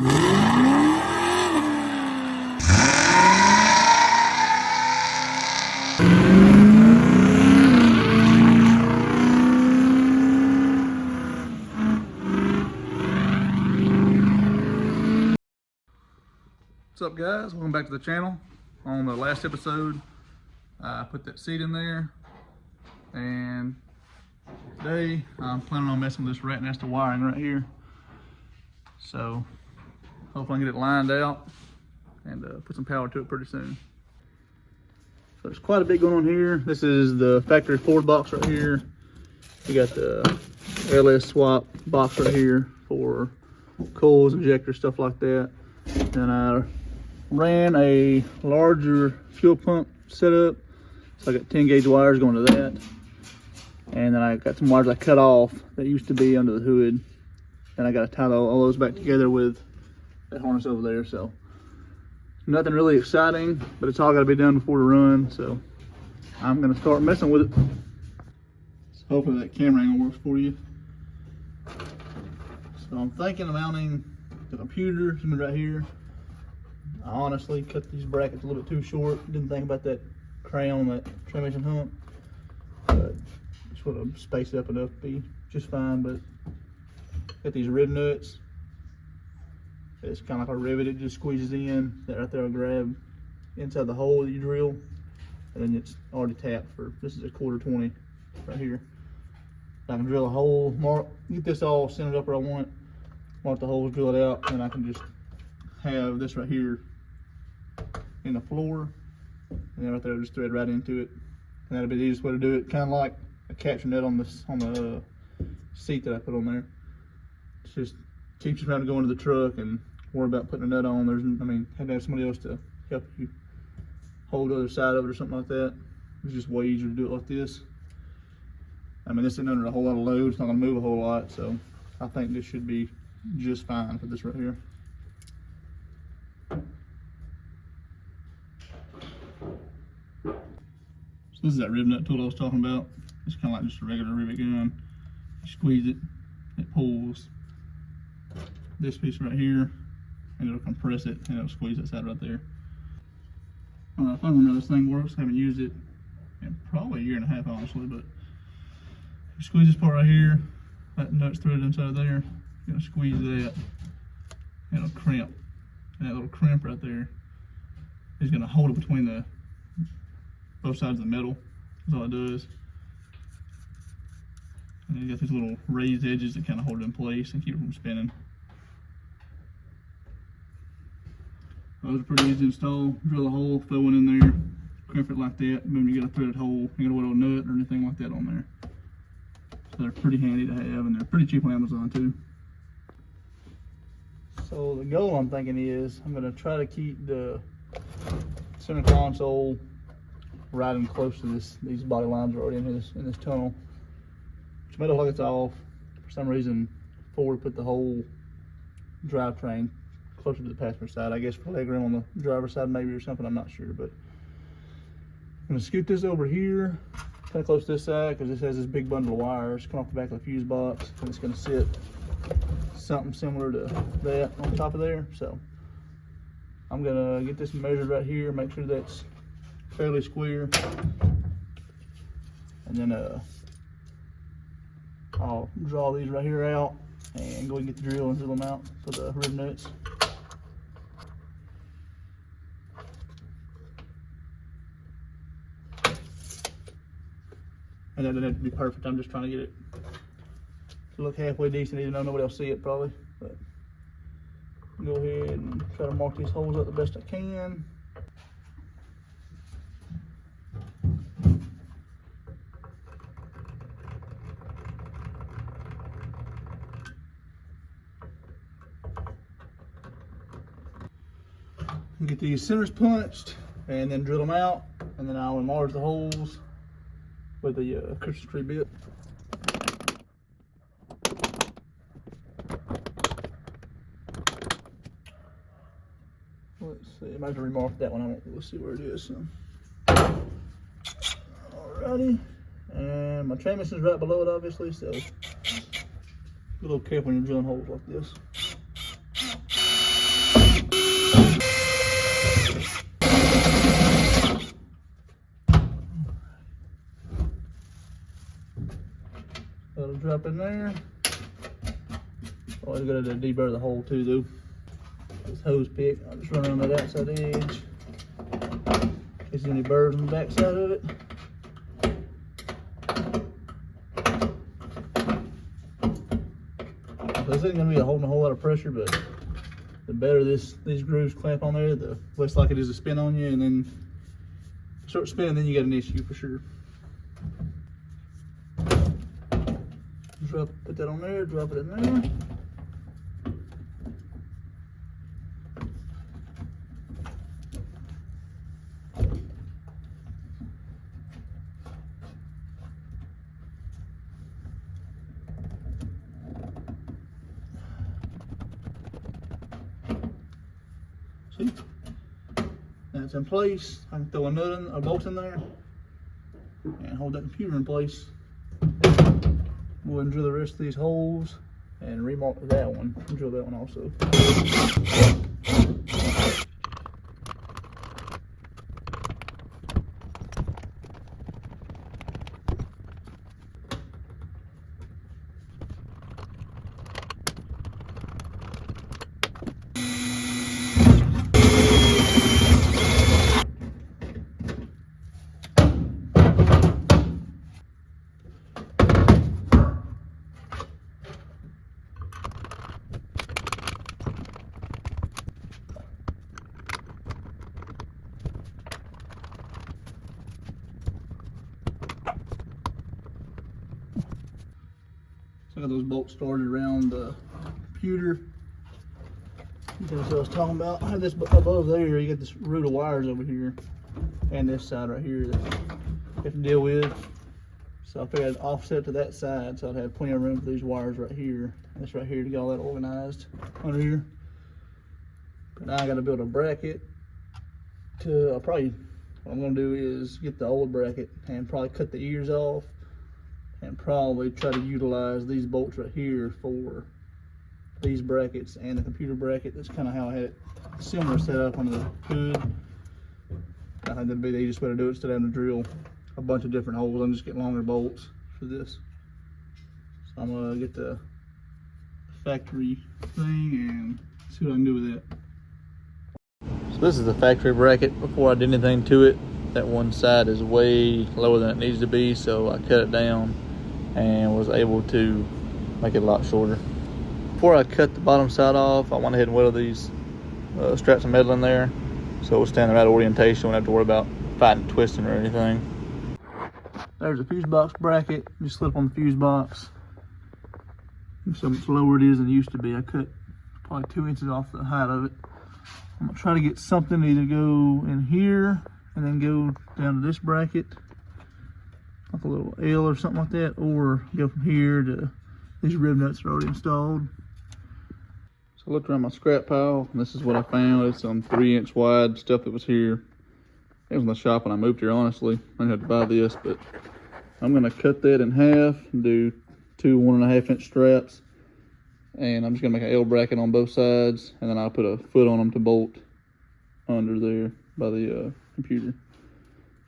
What's up, guys? Welcome back to the channel. On the last episode, I put that seat in there, and today I'm planning on messing with this rat nest of wiring right here. So hopefully I can get it lined out and put some power to it pretty soon. So there's quite a bit going on here. This is the factory Ford box right here. We got the LS swap box right here for coils, injectors, stuff like that. And I ran a larger fuel pump setup, so I got 10 gauge wires going to that, and then I got some wires I cut off that used to be under the hood, and I got to tie all those back together with that harness over there. So nothing really exciting, but it's all got to be done before the run, so I'm going to start messing with it. So hopefully that camera angle works for you. So I'm thinking of mounting the computer right here. I honestly cut these brackets a little bit too short. Didn't think about that crown, that transmission hump. But just want to space it up enough to be just fine. But got these rib nuts. It's kind of like a rivet. It just squeezes in. That right there will grab inside the hole that you drill, and then it's already tapped for. This is a 1/4 right here. I can drill a hole, mark, get this all centered up where I want it. Mark the holes, drill it out, and I can just have this right here in the floor, and then right there just thread right into it, and that'll be the easiest way to do it. Kind of like a capture nut on this on the seat that I put on there. It's just keeps you from having to go into the truck and worry about putting a nut on. Had to have somebody else to help you hold the other side of it or something like that. It's just way easier to do it like this. This isn't under a whole lot of load. It's not going to move a whole lot, so I think this should be just fine for this right here. So this is that rib nut tool I was talking about. It's kind of like just a regular rivet gun. You squeeze it, it pulls this piece right here, and it'll compress it, and it'll squeeze that side right there. I don't know if I remember how this thing works. I haven't used it in probably a 1.5 years, honestly, but you squeeze this part right here, that nut's threaded inside there. You're gonna squeeze that, and it'll crimp. And that little crimp right there is gonna hold it between both sides of the metal. That's all it does. And then you got these little raised edges that kind of hold it in place and keep it from spinning. Those are pretty easy to install. Drill a hole, throw one in there, crimp it like that. Boom, you got a threaded hole. You got a little nut or anything like that on there. So they're pretty handy to have, and they're pretty cheap on Amazon too. So the goal I'm thinking is I'm going to try to keep the center console right and close to these body lines are already in this tunnel. Which may look like it's off. For some reason, Ford put the whole drivetrain closer to the passenger side. I guess for legroom on the driver's side maybe or something, I'm not sure. But I'm going to scoot this over here, kind of close to this side, because this has this big bundle of wires come off the back of the fuse box, and it's going to sit something similar to that on top of there. So I'm going to get this measured right here, make sure that's fairly square, and then I'll draw these right here out and go and get the drill and drill them out for the rib nuts. And that doesn't have to be perfect. I'm just trying to get it to look halfway decent, even though nobody will see it probably. But go ahead and try to mark these holes up the best I can. Get these centers punched and then drill them out, and then I'll enlarge the holes with the Christmas tree bit. Let's see, I might have to remark that one. Let's see where it is. So. Alrighty, and my transmission is right below it, obviously, so be a little careful when you're drilling holes like this. drop in there. Always gotta deburr the hole too though. This hose pick, I'll just run around that outside edge. In case there's any burrs on the back side of it. This ain't gonna be holding a whole lot of pressure, but the better these grooves clamp on there, the less likely it is to spin on you, and then start spinning, then you got an issue for sure. Put that on there, drop it in there. See? Now it's in place. I can throw a bolt in there and hold that computer in place. Go ahead and drill the rest of these holes and remark that one. Drill that one also. So I got those bolts started around the computer. That's what I was talking about. I have this above there. You got this root of wires over here, and this side right here that you have to deal with. So I figured I'd offset to that side, so I'd have plenty of room for these wires right here. This right here to get all that organized under here. But now I got to build a bracket. What I'm gonna do is get the old bracket and probably cut the ears off. And probably try to utilize these bolts right here for these brackets and the computer bracket. That's kind of how I had it similar set up on the hood. I think that'd be the easiest way to do it instead of having to drill a bunch of different holes. I'm just getting longer bolts for this. So I'm gonna get the factory thing and see what I can do with it. So this is the factory bracket. Before I did anything to it, that one side is way lower than it needs to be, so I cut it down and was able to make it a lot shorter. Before I cut the bottom side off, I went ahead and welded these straps of metal in there so it will stand in the right orientation. Won't have to worry about fighting, twisting, or anything. There's a fuse box bracket. Just slip on the fuse box. So much lower it is than it used to be. I cut probably 2 inches off the height of it. I'm gonna try to get something to either go in here and then go down to this bracket, like a little L or something like that, or go from here to these rib nuts are already installed. So I looked around my scrap pile, and this is what I found. It's some 3-inch wide stuff that was here. It was in the shop when I moved here, honestly. I didn't have to buy this, but I'm gonna cut that in half and do 2 1.5-inch straps. And I'm just gonna make an L bracket on both sides, and then I'll put a foot on them to bolt under there by the computer.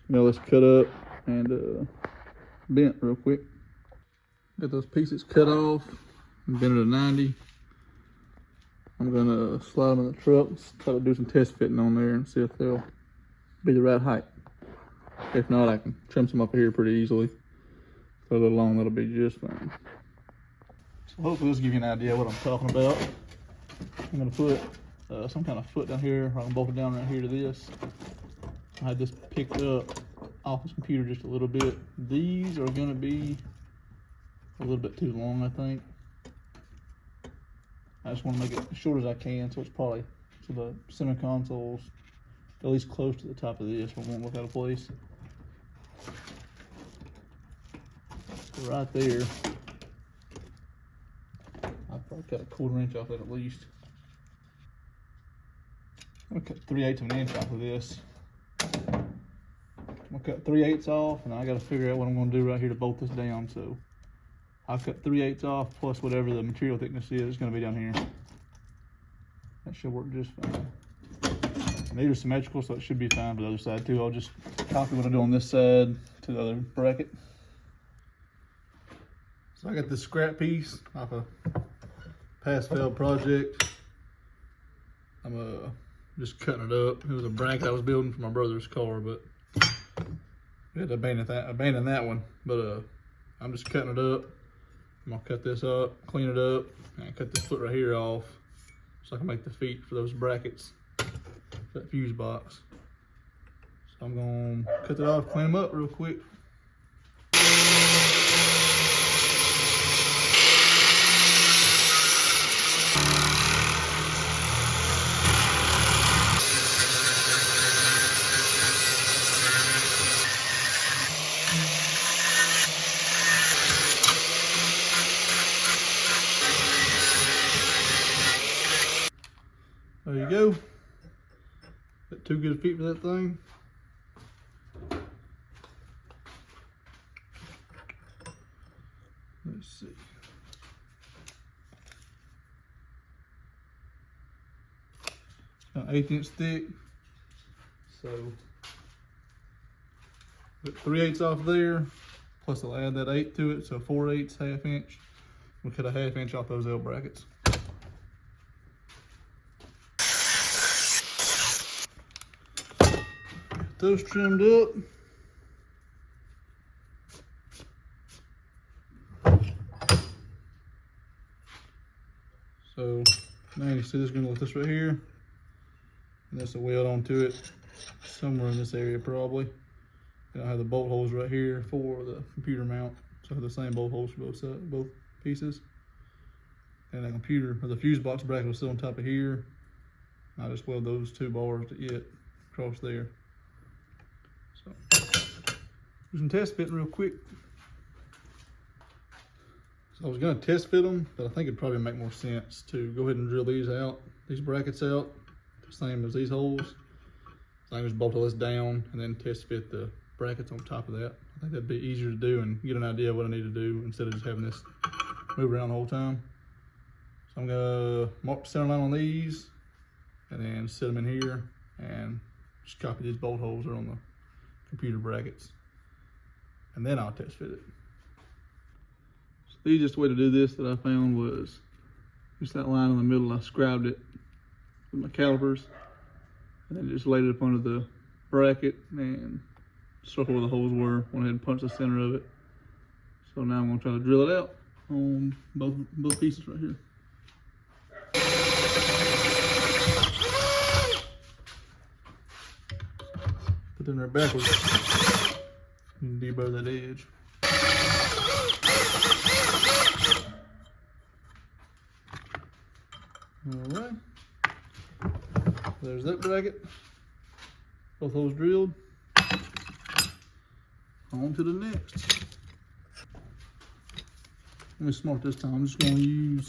Now let's cut up and bent real quick. Got those pieces cut off and bent it to 90. I'm gonna slide them in the truck, try to do some test fitting on there and see if they'll be the right height. If not, I can trim some up here pretty easily. Put a little long, that'll be just fine. So hopefully this will give you an idea of what I'm talking about. I'm gonna put some kind of foot down here, or I can bolt it down right here to this. I had this picked up off this computer just a little bit. These are gonna be a little bit too long, I think. I just want to make it as short as I can, so it's probably so the center console's at least close to the top of this, where it won't look out of place. So right there, I'll probably cut a 1/4 inch off that at least. I'm gonna cut 3/8 of an inch off of this. I'm gonna cut 3/8 off, and I gotta figure out what I'm gonna do right here to bolt this down. So I'll cut 3/8 off plus whatever the material thickness is gonna be down here. That should work just fine. And these are symmetrical, so it should be fine for the other side too. I'll just copy what I do on this side to the other bracket. So I got this scrap piece off a pass failed project. I'm just cutting it up. It was a bracket I was building for my brother's car, but we had to abandon that one. But I'm just cutting it up. I'm gonna cut this up, clean it up, and cut this foot right here off so I can make the feet for those brackets, for that fuse box. So I'm gonna cut it off, clean them up real quick. There you go. Got 2 good feet for that thing. Let's see. About 1/8 inch thick. So put 3/8 off there. Plus I'll add that 1/8 to it, so 4/8, 1/2 inch. We'll cut a 1/2 inch off those L brackets. Those trimmed up. So now you see this gonna look this right here. And that's a weld onto it somewhere in this area probably. And I have the bolt holes right here for the computer mount. So I have the same bolt holes for both pieces. And the computer or the fuse box bracket will sit on top of here. I just weld those 2 bars to it across there. So, do some test fitting real quick. So I was gonna test fit them, but I think it'd probably make more sense to go ahead and drill these brackets out, the same as these holes. So I can just bolt all this down and then test fit the brackets on top of that. I think that'd be easier to do and get an idea of what I need to do instead of just having this move around the whole time. So I'm gonna mark the center line on these and then set them in here and just copy these bolt holes that are on the computer brackets, and then I'll test fit it. So the easiest way to do this that I found was just that line in the middle. I scribed it with my calipers and then just laid it up under the bracket and circled where the holes were. Went ahead and punched the center of it. So now I'm going to try to drill it out on both pieces right here. Put them there backwards and deburr that edge. All right, there's that bracket. Both holes drilled. On to the next. Let me smart this time. I'm just going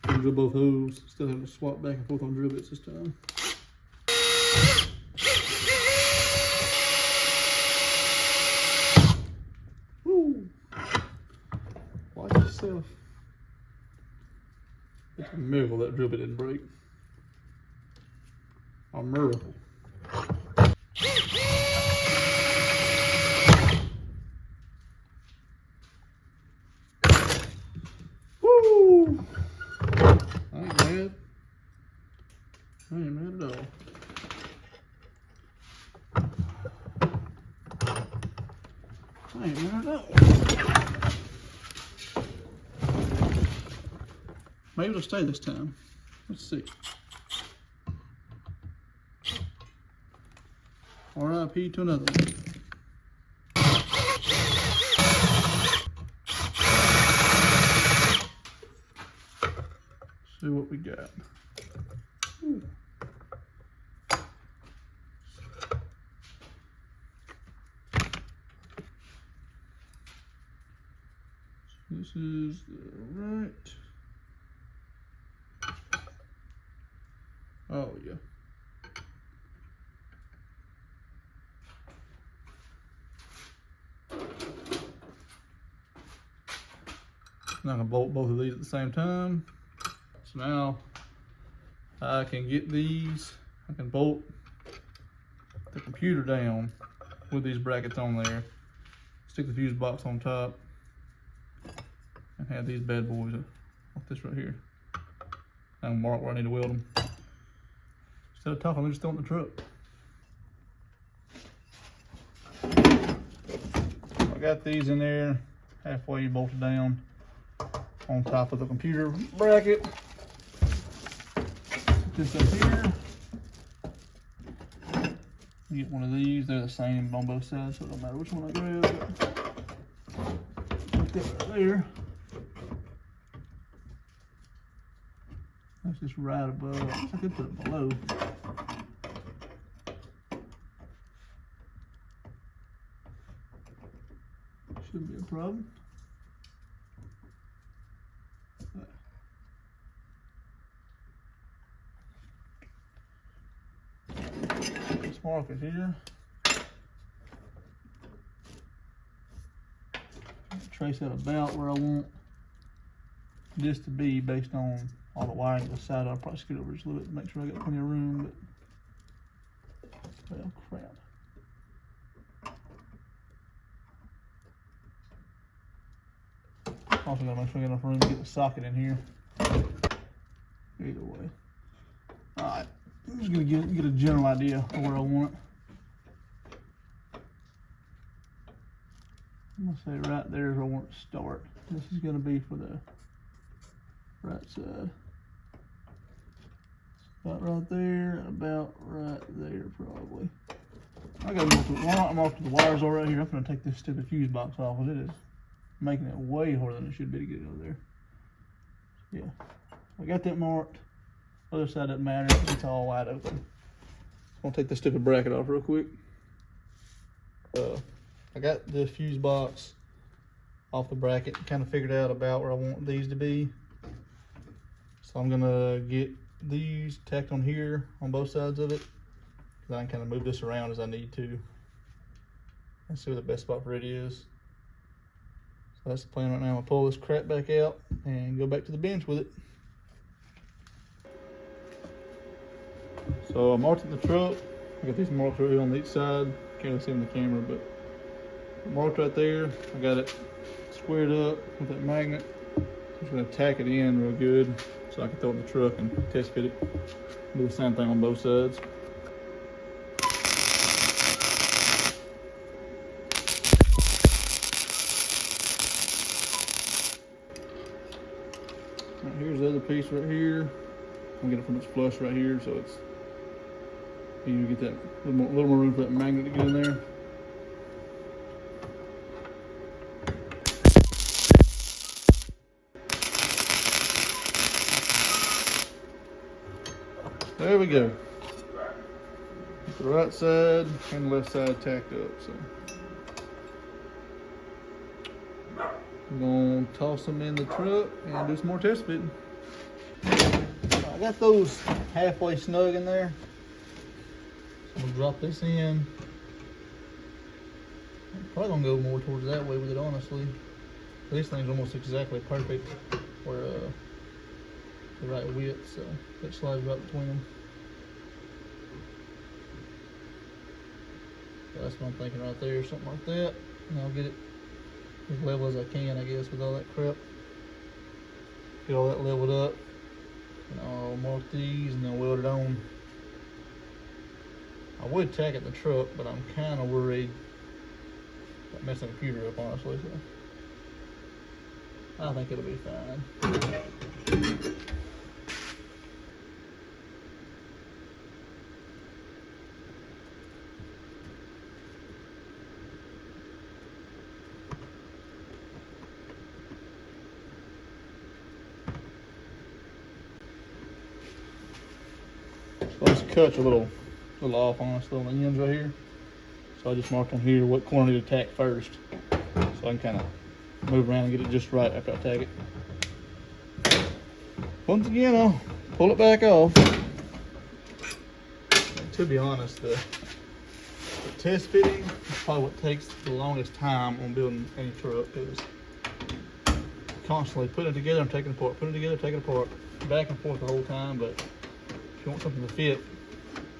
to drill both holes instead of having to swap back and forth on drill bits this time. Watch yourself. It's a miracle that drill bit didn't break. A miracle. Woo! I ain't mad. I ain't mad at all. I ain't mad at all. Maybe it'll stay this time. Let's see. R.I.P. to another one. See what we got. Ooh. This is the right. Oh yeah. Now I'm gonna bolt both of these at the same time. So now I can get these, I can bolt the computer down with these brackets on there, stick the fuse box on top, and have these bad boys off this right here. I'm mark where I need to weld them. Instead of talking, I'm just throwing the truck. I got these in there, halfway bolted down on top of the computer bracket. Put this up here. Get one of these, they're the same on both sides, so it don't matter which one I grab. Put that right there. That's just right above. I guess I could put it below. Shouldn't be a problem. This marker here. Trace out about where I want this to be based on all the wiring to the side. I'll probably scoot over just a little bit to make sure I got plenty of room, but well, crap. Also gotta make sure I got enough room to get the socket in here. Either way. Alright, I'm just gonna get a general idea of where I want it. I'm gonna say right there is where I want it to start. This is gonna be for the right side. About right there, about right there probably. I gotta mark the wires all right here. I'm gonna take this stupid fuse box off, because it is making it way harder than it should be to get it over there. Yeah, I got that marked. Other side doesn't matter, it's all wide open. I'm gonna take this stupid bracket off real quick. I got the fuse box off the bracket, kind of figured out about where I want these to be. So I'm gonna get these tacked on here on both sides of it. Then I can kind of move this around as I need to and see where the best spot for it is. So that's the plan right now. I'm gonna pull this crap back out and go back to the bench with it. So I marked the truck. I got these marked right here on each side. Can't really see them in the camera, but marked right there. I got it squared up with that magnet. I'm just gonna tack it in real good so I can throw it in the truck and test fit it. Do the same thing on both sides. Right, here's the other piece right here. I'm gonna get it from its flush right here, so it's you get that little more room for that magnet to get in there. There we go. The right side and the left side tacked up. So I'm gonna toss them in the truck and do some more test fitting. I got those halfway snug in there. So I'm gonna drop this in. I'm probably gonna go more towards that way with it, honestly. These things are almost exactly perfect for the right width, so that slides right between them. So that's what I'm thinking right there, something like that. And I'll get it as level as I can, I guess, with all that crap. Get all that leveled up. And I'll mark these and then weld it on. I would tack it in the truck, but I'm kind of worried about messing the computer up, honestly. So I think it'll be fine. So this cut's a little off, honestly, on the ends right here. So I just marked on here what corner I need to tack first, so I can kind of move around and get it just right after I tack it. Once again, I'll pull it back off. And to be honest, the test fitting is probably what takes the longest time on building any truck, because constantly putting it together and taking it apart, putting it together, taking it apart, back and forth the whole time. But if you want something to fit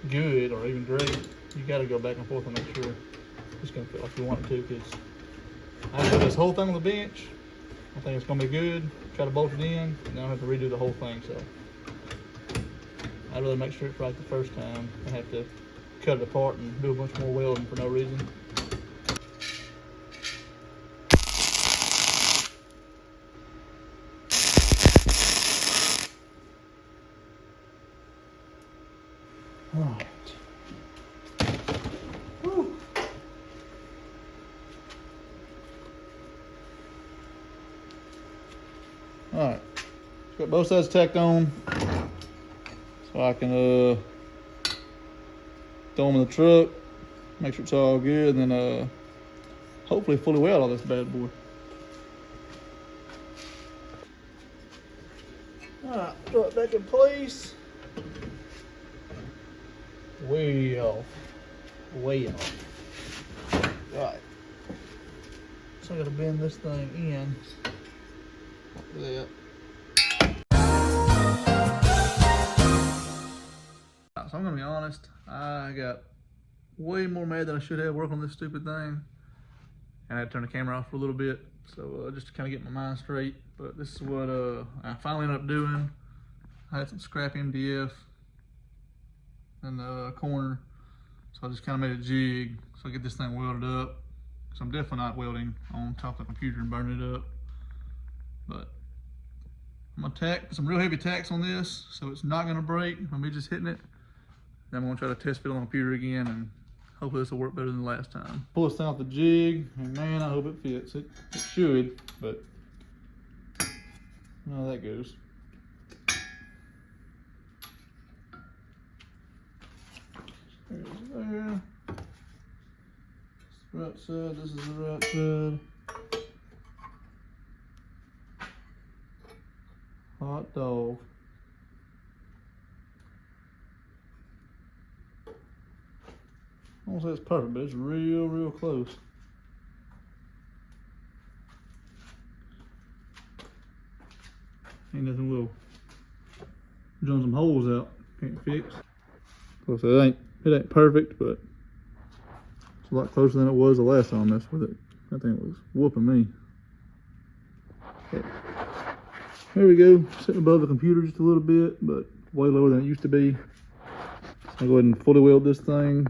good or even great, you got to go back and forth and make sure it's going to fit like you want it to. Because I put this whole thing on the bench, I think it's gonna be good. Try to bolt it in, and then I'll have to redo the whole thing, so. I'd rather make sure it's right the first time than have to cut it apart and do a bunch more welding for no reason. Alright. Alright. Got both sides tacked on. So I can throw them in the truck, make sure it's all good, and then hopefully fully weld all this bad boy. Alright, throw it back in place. Way off. Way off. Right. So I gotta bend this thing in. Look at that. So I'm gonna be honest, I got way more mad than I should have working on this stupid thing. And I had to turn the camera off for a little bit, so just to kind of get my mind straight. But this is what I finally ended up doing. I had some scrap MDF in the corner, so I just kind of made a jig so I get this thing welded up. Because I'm definitely not welding on top of the computer and burning it up. But I'm gonna tack some real heavy tacks on this, so it's not gonna break from me just hitting it. Then I'm gonna try to test fit on the computer again, and hopefully this will work better than the last time. Pull this thing off the jig, and man, I hope it fits. It should, but you know how that goes. There's there. This is the right side, this is the right side. Hot dog. I won't say it's perfect, but it's real close. Ain't nothing little drilling some holes out, can't fix. Of course, it ain't perfect, but it's a lot closer than it was the last time I messed with it. That thing was whooping me. Okay. Here we go, sitting above the computer just a little bit, but way lower than it used to be. So I'll go ahead and fully weld this thing.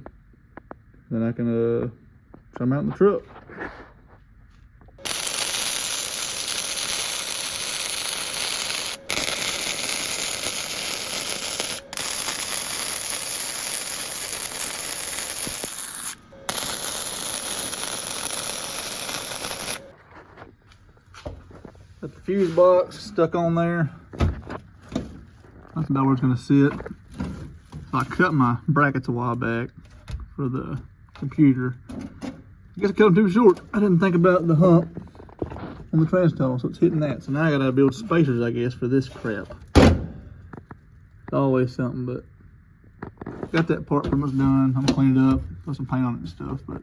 Then I can try them out in the truck. Got the fuse box stuck on there. That's about where it's gonna sit. So I cut my brackets a while back for the computer. I guess I cut them too short. I didn't think about the hump on the trans tunnel, so it's hitting that. So now I gotta build spacers, I guess, for this crap. It's always something, but got that part pretty much done. I'm gonna clean it up, put some paint on it and stuff, but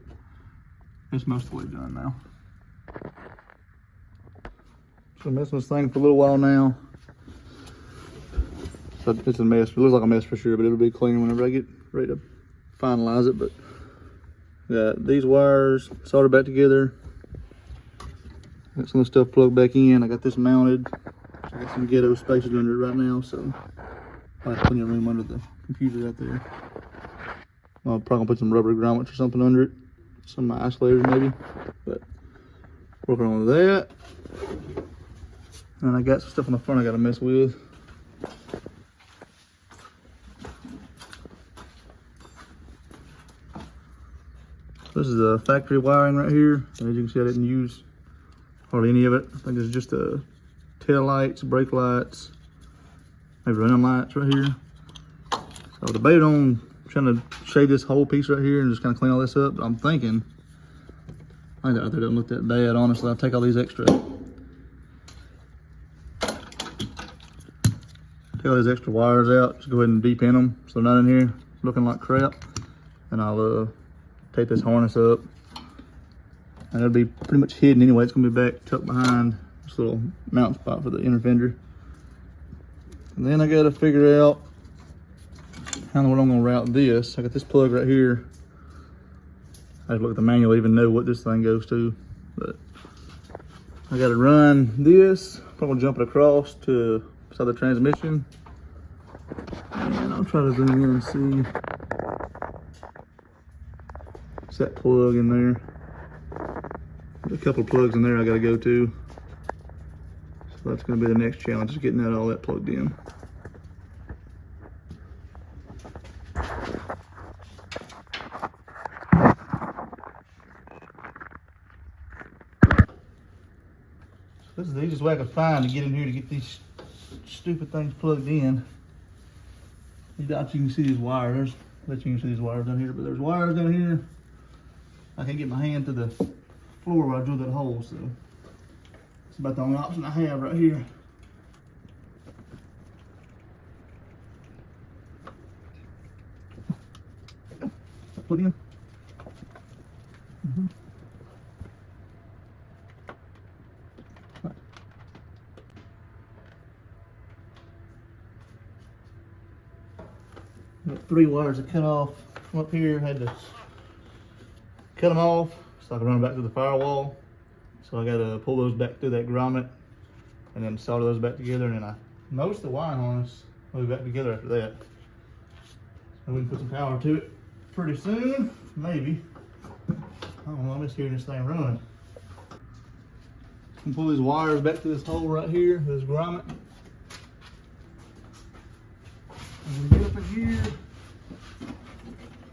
it's most of the way done now. So I'm messing with this thing for a little while now. So it's a mess. It looks like a mess for sure, but it'll be clean whenever I get ready to finalize it. But got these wires soldered back together. Got some of the stuff plugged back in. I got this mounted. I got some ghetto spacers under it right now, so I have plenty of room under the computer right there. I'll probably gonna put some rubber grommets or something under it. Some of my isolators maybe. But working on that. And I got some stuff on the front I gotta mess with. This is the factory wiring right here. And as you can see, I didn't use hardly any of it. I think it's just tail lights, brake lights, maybe running lights right here. So I debated on trying to shade this whole piece right here and just kind of clean all this up. But I'm thinking, I think that out there doesn't look that bad, honestly. I'll take all these extra wires out. Just go ahead and deep in them so they're not in here looking like crap. And I'll tape this harness up, and it'll be pretty much hidden anyway. It's gonna be back tucked behind this little mount spot for the inner fender. And then I gotta figure out how in the world I'm gonna route this. I got this plug right here. I have to look at the manual to even know what this thing goes to, but I gotta run this. I'm gonna jump it across to beside the transmission. And I'll try to zoom in and see. It's that plug in there. There's a couple of plugs in there I gotta go to. So that's gonna be the next challenge, is getting all that plugged in. This is the easiest way I could find to get in here to get these stupid things plugged in. You doubt you can see these wires. I bet you can see these wires down here, but there's wires down here. I can't get my hand to the floor where I drilled that hole, so it's about the only option I have right here. Plug in. Got 3 wires to cut off from up here. Had to cut them off so I can run them back to the firewall. So I got to pull those back through that grommet and then solder those back together. And then I noticed the wiring harness will be back together after that. So we can put some power to it pretty soon, maybe. I don't know, I'm just hearing this thing running. I can pull these wires back to this hole right here, this grommet. And we get up in here,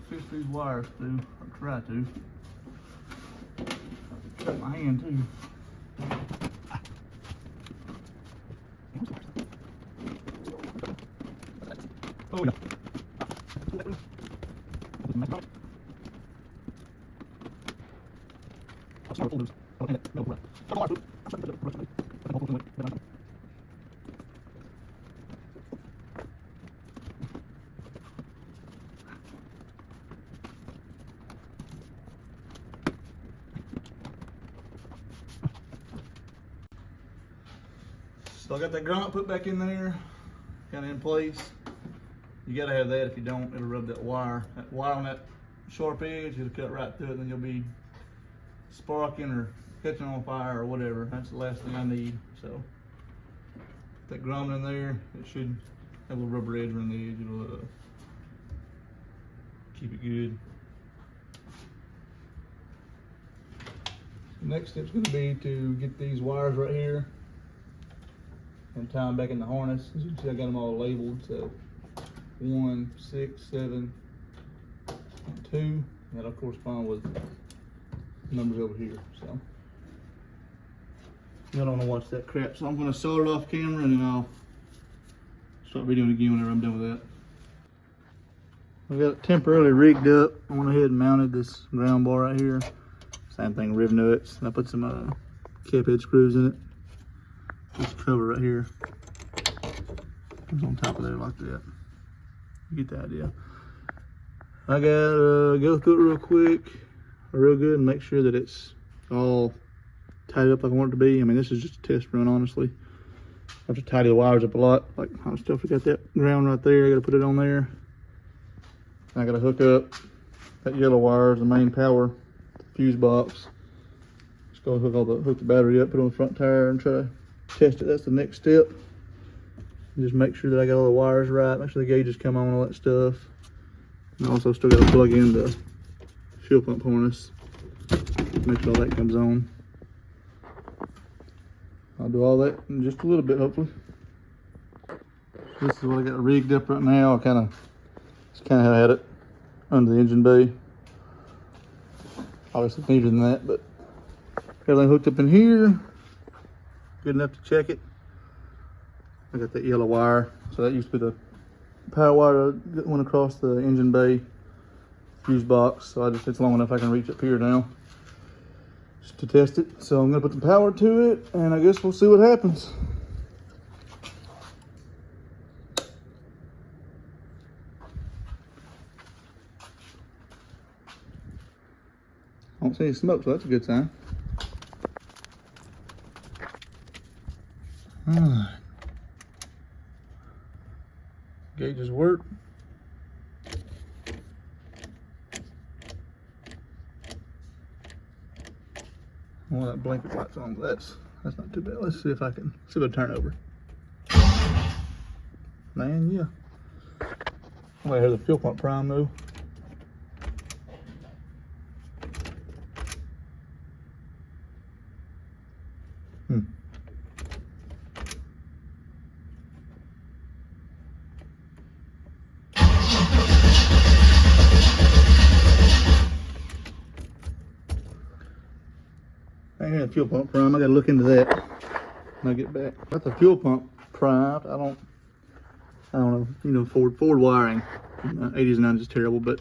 fish these wires through, or try to. Cut my hand too. Oh no. So I got that grommet put back in there, kind of in place. You gotta have that. If you don't, it'll rub that wire. That wire on that sharp edge, it'll cut right through it, and then you'll be sparking or catching on fire or whatever. That's the last thing I need. So that grommet in there, it should have a little rubber edge around the edge. It'll keep it good. The next step's gonna be to get these wires right here and tie them back in the harness. As you can see, I got them all labeled. So 1, 6, 7, 2. That'll correspond with numbers over here. So y'all don't want to watch that crap. So I'm going to solder it off camera and then I'll start videoing again whenever I'm done with that. I got it temporarily rigged up. I went ahead and mounted this ground bar right here. Same thing, riv nuts. And I put some cap head screws in it. This cover right here goes on top of there like that. You get the idea. I gotta go through it real quick, real good, and make sure that it's all tied up like I want it to be. I mean, this is just a test run, honestly. I have to tidy the wires up a lot. Like, I still forgot that ground right there. I gotta put it on there. I gotta hook up that yellow wire, the main power fuse box. Just go hook the battery up, put it on the front tire, and try to test it. That's the next step. Just make sure that I got all the wires right, make sure the gauges come on, all that stuff. And also still got to plug in the fuel pump harness, make sure all that comes on. I'll do all that in just a little bit, hopefully. This is what I got rigged up right now. It's kind of how I had it under the engine bay. Obviously neater than that, but everything hooked up in here. Good enough to check it. I got that yellow wire. So that used to be the power wire that went across the engine bay fuse box. So it's long enough I can reach up here now just to test it. So I'm gonna put the power to it and I guess we'll see what happens. I don't see any smoke, so that's a good sign. Alright. Gauges work. Well, that blinker light's on, but That's not too bad. Let's see if I can turn over. Man, yeah. I'm gonna hear the fuel pump prime though. I ain't hearing the fuel pump prime. I gotta look into that when I get back. Got the fuel pump primed. I don't know. You know, Ford wiring, 80s and 90s is terrible, but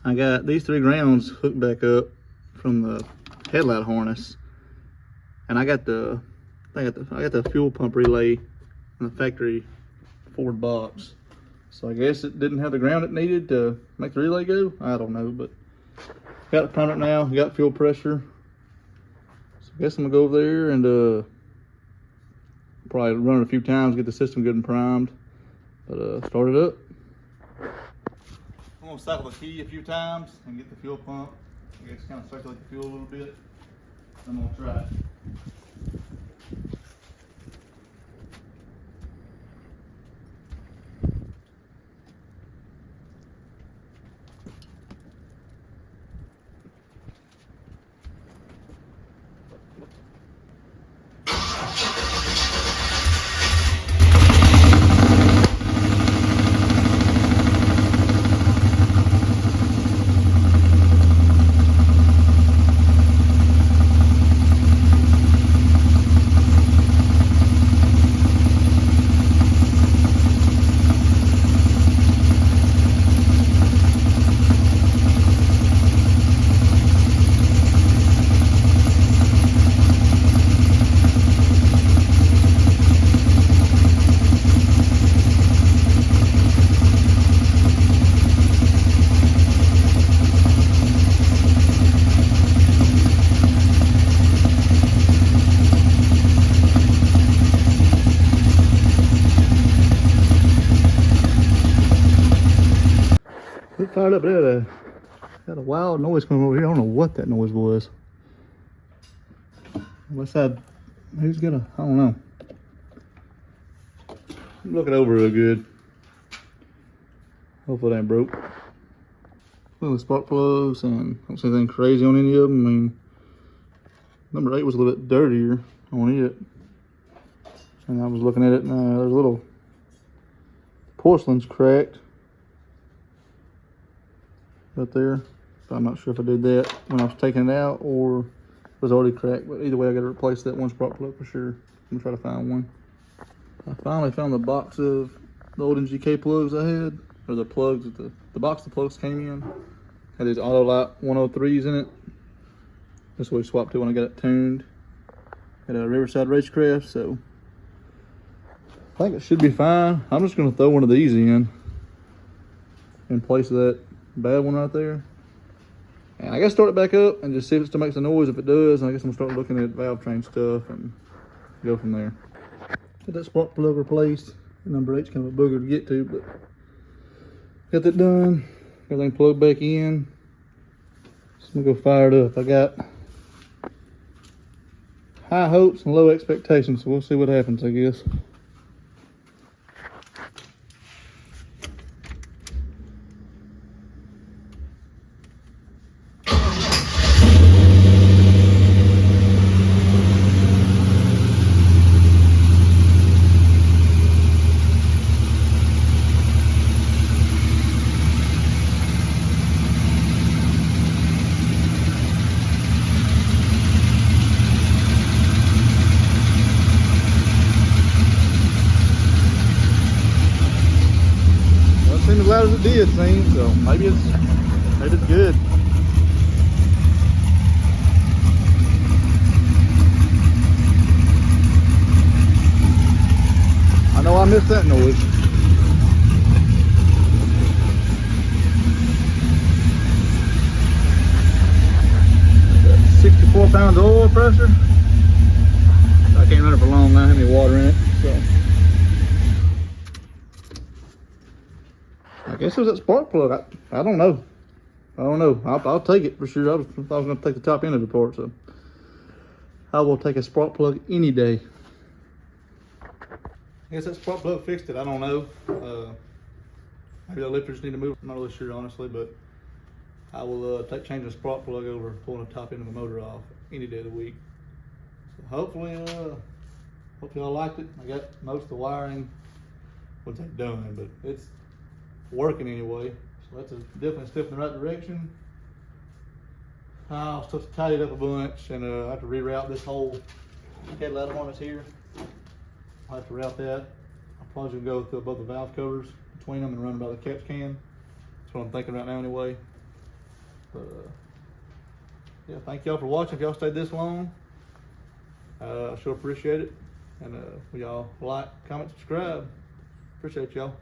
I got these 3 grounds hooked back up from the headlight harness, and I got the fuel pump relay in the factory Ford box. So I guess it didn't have the ground it needed to make the relay go. I don't know, but got it primed up now. Got fuel pressure. So I guess I'm gonna go over there and probably run it a few times, get the system good and primed. But start it up. I'm gonna cycle the key a few times and get the fuel pump. I guess kind of circulate the fuel a little bit. I'm gonna try it. It fired up there. Got a wild noise coming over here. I don't know what that noise was. What's that? Who's gonna? I don't know. I'm looking over real good. Hopefully it ain't broke. Look at the spark plugs, and I don't see anything crazy on any of them. I mean, number 8 was a little bit dirtier on it. And I was looking at it, and there's a little porcelain's cracked right there. But I'm not sure if I did that when I was taking it out or it was already cracked. But either way, I got to replace that one spark plug for sure. I'm gonna try to find one. I finally found the box of the old NGK plugs I had, or the plugs that the box the plugs came in. Had these Autolite 103s in it. That's what we swapped to when I got it tuned. Had a Riverside Racecraft, so I think it should be fine. I'm just gonna throw one of these in place of that bad one right there. And I guess start it back up and just see if it still makes a noise. If it does, I guess I'm gonna start looking at valve train stuff and go from there. Got that spark plug replaced. Number 8's kind of a booger to get to, but got that done. Everything plugged back in. So I'm gonna go fire it up. I got high hopes and low expectations, so we'll see what happens, I guess. Seemed as loud as it did seem, so maybe it's good. I know I missed that noise. 64 pounds of oil pressure. I can't run it for long. I don't have any water in it, so. I guess it was that spark plug. I don't know. I'll take it for sure. I was gonna take the top end of it apart, so I will take a spark plug any day. I guess that spark plug fixed it. I don't know. Maybe the lifters need to move. I'm not really sure, honestly, but I will change the spark plug over, pulling the top end of the motor off any day of the week. So hopefully y'all liked it. I got most of the wiring, what's that done, but it's working anyway. So that's definitely a step in the right direction. I'll still have to tidy it up a bunch, and I have to reroute this whole headlight harness here. I'll have to route that. I'm probably gonna go with above the valve covers between them and run by the catch can. That's what I'm thinking right now anyway. But yeah, thank y'all for watching. If y'all stayed this long, I sure appreciate it. And y'all like, comment, subscribe. Appreciate y'all.